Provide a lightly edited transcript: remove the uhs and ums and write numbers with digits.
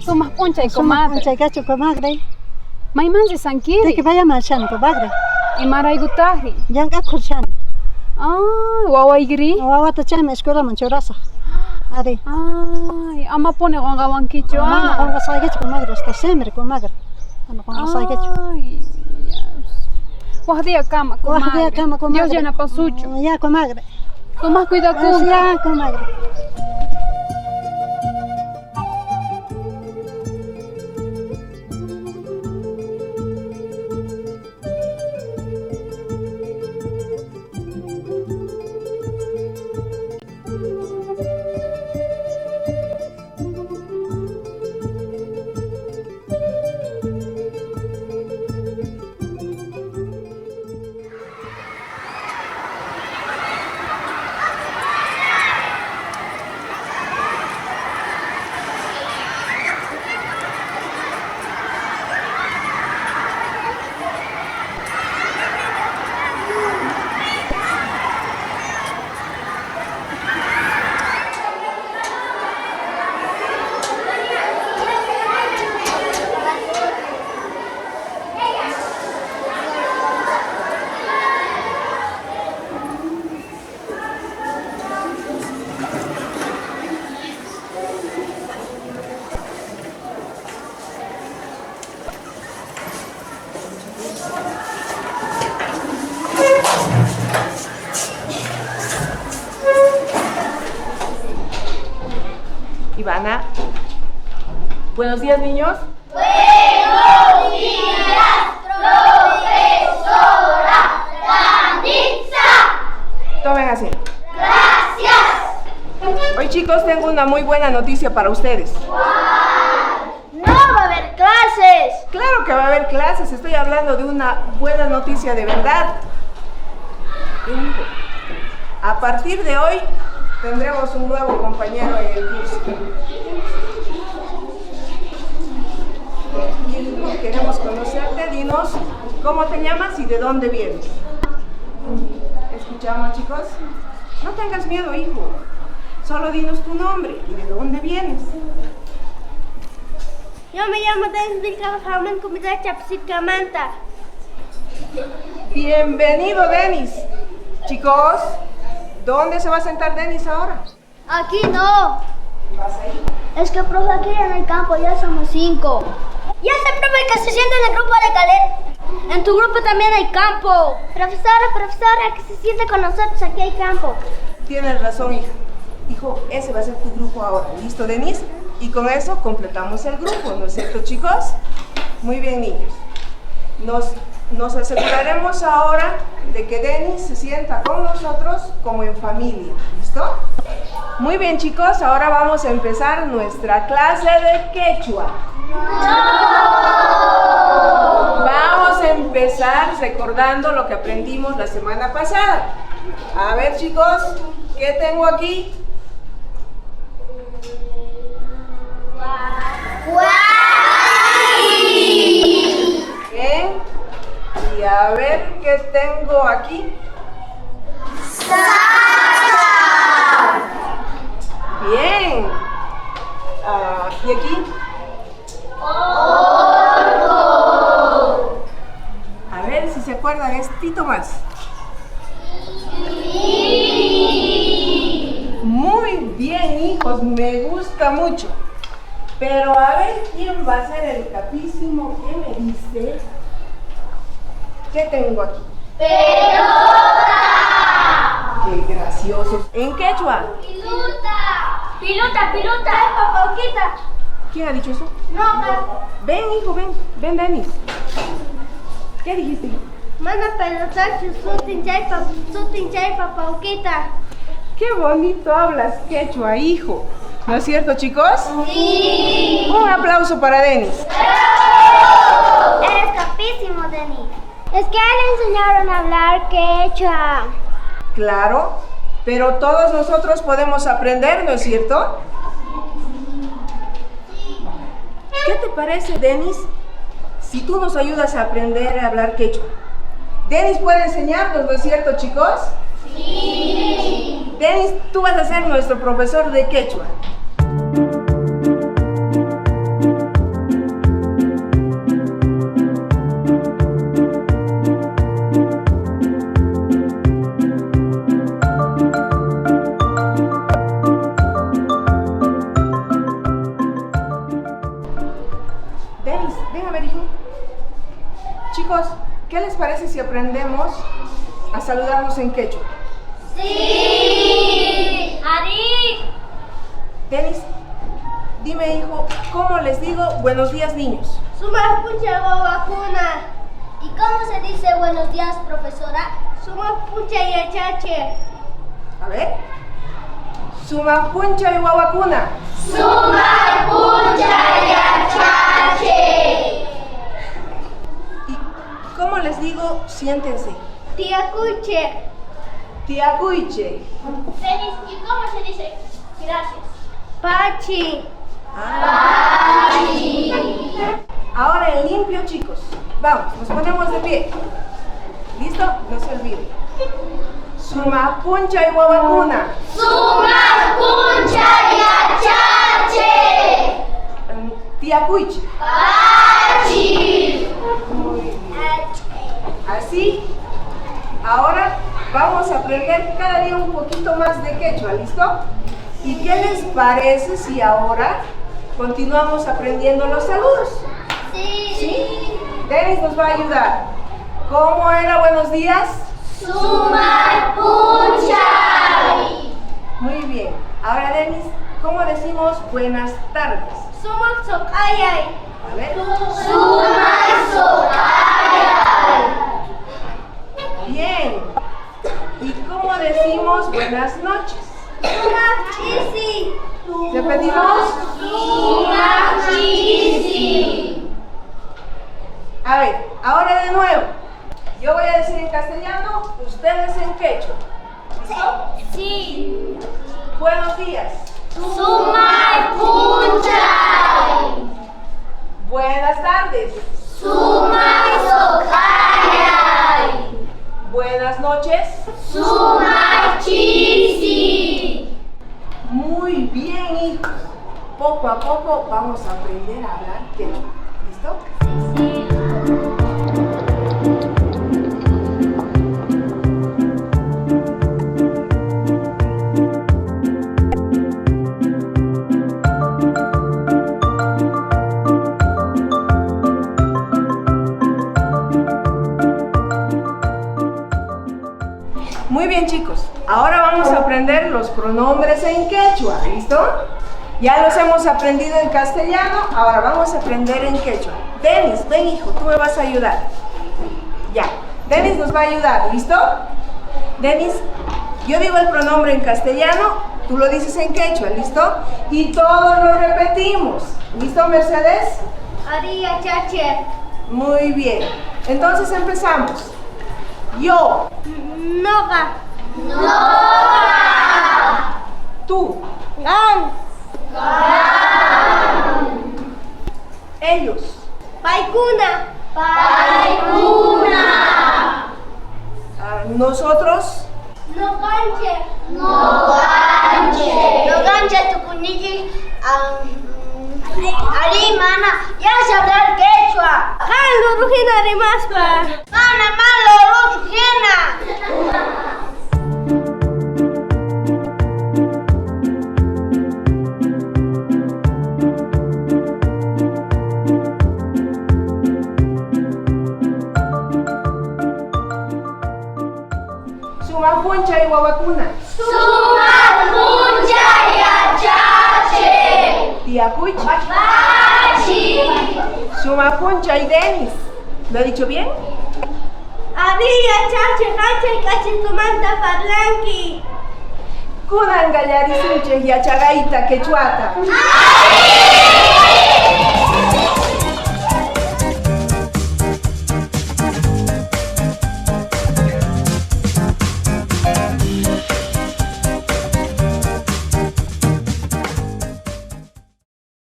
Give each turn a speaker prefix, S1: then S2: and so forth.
S1: Sumas puncha y
S2: Suma
S1: comadre.
S2: puncha gacho comadre.
S1: Maiman se
S2: Te
S1: sanquiri.
S2: que vaya machan comadre.
S1: Y maray gutari.
S2: Yang akushan.
S1: Wawaigri.
S2: Wawata chame escuela manchorasa. Ari.
S1: Ay, ama pone gonga wanquicho.
S2: Mama con gasai gacho comadre hasta siempre comadre. Ano con gasai gacho.
S1: Ay, Wahdia cama, comadre.
S2: Wahdia cama comadre.
S1: Dios llena pasucho.
S2: Ya comadre.
S1: Tú más cuida con.
S2: Ya comadre.
S3: Ivana. Buenos días, niños.
S4: Buenos días, profesora Danitza.
S3: Tomen asiento.
S4: Gracias.
S3: Hoy, chicos, tengo una muy buena noticia para ustedes.
S4: No va a haber clases.
S3: Claro que va a haber clases. Estoy hablando de una buena noticia de verdad. A partir de hoy tendremos un nuevo compañero en el curso. Y queremos conocerte. Dinos cómo te llamas y de dónde vienes. ¿Escuchamos, chicos? No tengas miedo, hijo. Solo dinos tu nombre y de dónde vienes.
S4: Yo me llamo Denis Vilcabajaumen Comida Chapsicamanta.
S3: Bienvenido, Denis. Chicos, ¿dónde se va a sentar Denis ahora?
S4: Aquí no.
S3: ¿Vas ahí?
S4: Es que profe, aquí en el campo ya somos 5. Ya sé, profe, que se siente en el grupo de Calet. En tu grupo también hay campo. Profesora, que se siente con nosotros, aquí hay campo.
S3: Tienes razón, hija. Hijo, ese va a ser tu grupo ahora. ¿Listo, Denis? Y con eso completamos el grupo, ¿no es cierto, chicos? Muy bien, niños. Nos aseguraremos ahora de que Denis se sienta con nosotros como en familia. ¿Listo? Muy bien, chicos. Ahora vamos a empezar nuestra clase de quechua. Vamos a empezar recordando lo que aprendimos la semana pasada. A ver, chicos, ¿qué tengo aquí? Bien. Y a ver qué tengo aquí. Bien. ¿Y aquí? A ver si se acuerdan, es Tito más. Muy bien, hijos, me gusta mucho. Pero a ver quién va a ser el capísimo que me dice. ¿Qué tengo aquí?
S4: ¡Pelota!
S3: ¡Qué graciosos! ¿En quechua?
S4: ¡Piluta! ¡Papauquita!
S3: ¿Quién ha dicho eso?
S4: No,
S3: Ven, hijo, ven, Denis. ¿Qué dijiste, hijo?
S4: mana pelota, sutin chay, papauquita.
S3: ¡Qué bonito hablas quechua, hijo! ¿No es cierto, chicos?
S4: ¡Sí!
S3: Un aplauso para Denis.
S4: Eres capísimo, Denis. Es que a él le enseñaron a hablar quechua.
S3: Claro, pero todos nosotros podemos aprender, ¿no es cierto? ¿Qué te parece, Denis, si tú nos ayudas a aprender a hablar quechua? Denis puede enseñarnos, ¿no es cierto, chicos? Sí. Denis, tú vas a ser nuestro profesor de quechua. chicos, ¿qué les parece si aprendemos a saludarnos en quechua?
S4: ¡Sí! ¡Ari!
S3: Denis, dime hijo, ¿cómo les digo buenos días niños?
S4: Sumapuncha wawakuna. ¿Y cómo se dice buenos días, profesora? Sumapuncha yachache.
S3: A ver. Sumapuncha y wawakuna.
S4: Sumapuncha yachache.
S3: ¿Y cómo les digo siéntense?
S4: Tía Cuche.
S3: Tía Cuiche.
S4: Denis, ¿y cómo se dice gracias? Pachi.
S3: Ahora en limpio, chicos. Vamos, nos ponemos de pie. ¿Listo? No se olviden. Sumapuncha y wawakuna.
S4: Sumapuncha yachache.
S3: Tía Cuiche.
S4: Pachi.
S3: Muy bien. Así. Ahora vamos a aprender cada día un poquito más de quechua, ¿listo? ¿Y qué les parece si ahora continuamos aprendiendo los saludos?
S4: Sí.
S3: Denis nos va a ayudar. ¿Cómo era buenos días?
S4: Sumapuncha.
S3: Muy bien. Ahora, Denis, ¿cómo decimos buenas tardes?
S4: Sumaksokayay.
S3: A ver.
S4: Sumaksokayay.
S3: Bien. ¿Y cómo decimos buenas noches?
S4: Sumachisi.
S3: ¿Repetimos?
S4: Sumachisi.
S3: A ver, ahora de nuevo. Yo voy a decir en castellano, ustedes en quechua. ¿Listo?
S4: Sí.
S3: Buenos días.
S4: Sumapuncha.
S3: Buenas tardes.
S4: Sumaksokayay.
S3: Buenas noches.
S4: Sumachisi.
S3: Muy bien, hijos. Poco a poco vamos a aprender a hablar quechua. ¿Listo? Muy bien, chicos. Ahora vamos a aprender los pronombres en quechua. ¿Listo? Ya los hemos aprendido en castellano, ahora vamos a aprender en quechua. Denis, ven hijo, tú me vas a ayudar. Ya, Denis nos va a ayudar, ¿listo? Denis, yo digo el pronombre en castellano, tú lo dices en quechua, ¿listo? Y todos lo repetimos. ¿Listo, Mercedes?
S4: Ari yachache.
S3: Muy bien. Entonces empezamos. Yo,
S4: Noga.
S3: tú,
S4: Gan.
S3: ellos,
S4: Paikuna.
S3: nosotros,
S4: No ganche tu kuniki. Ari mana. Ya sé hablar quechua. Malo rujina de más pa. Mana malo rujina.
S3: Sumapuncha y wawakuna,
S4: Sumapuncha yachache.
S3: tía Cuichi,
S4: Pachi.
S3: Sumapuncha y Denis. ¿Lo he dicho bien?
S4: Ari yachache ganche cachitumanta parlanqui.
S3: Kunan gallarisunche y achagaita quechuata.
S4: Ari